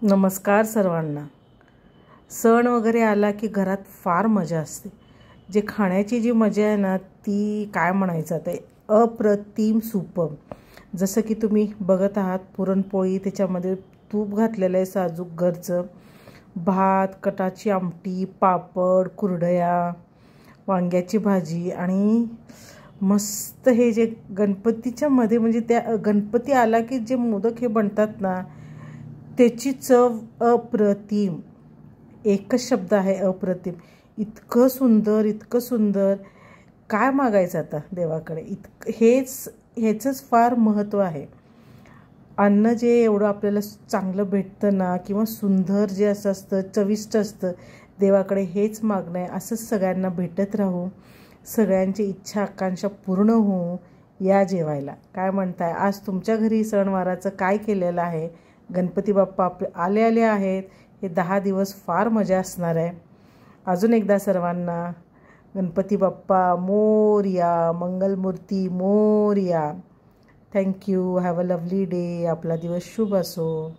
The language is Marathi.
नमस्कार सर्वांना। सण वगैरे आला की घरात फार मजा असते। जे खाण्याची जी मजा आहे ना ती काय म्हणायचं ते अप्रतिम सुपर। जसं की तुम्ही बघत आहात पुरणपोळी, त्याच्यामध्ये तूप घातलेलं आहे, साजूक घरचं भात, कटाची आमटी, पापड, कुरडया, वांग्याची भाजी आणि मस्त हे जे गणपतीच्या मध्ये म्हणजे त्या गणपती आला की जे मोदक हे बनतात ना त्याची चव अप्रतिम। एकच शब्द आहे अप्रतिम। इतकं सुंदर, इतकं सुंदर, काय मागायचं आता देवाकडे। ह्याचंच फार महत्त्व आहे। अन्न जे एवढं आपल्याला चांगलं भेटतं ना किंवा सुंदर जे असतं चविष्ट असतं, देवाकडे हेच मागणं आहे। असंच सगळ्यांना भेटत राहू, सगळ्यांची इच्छा आकांक्षा पूर्ण होऊ या जेवायला। काय म्हणताय, आज तुमच्या घरी सणवाराचं काय केलेलं आहे? गणपती बाप्पा आले आहेत। हे 10 दिवस फार मजा असणार आहे। अजून एकदा सर्वांना Ganpati Bappa Morya, Mangalmurti Morya. Thank you. Have a lovely day. आपला दिवस शुभ असो।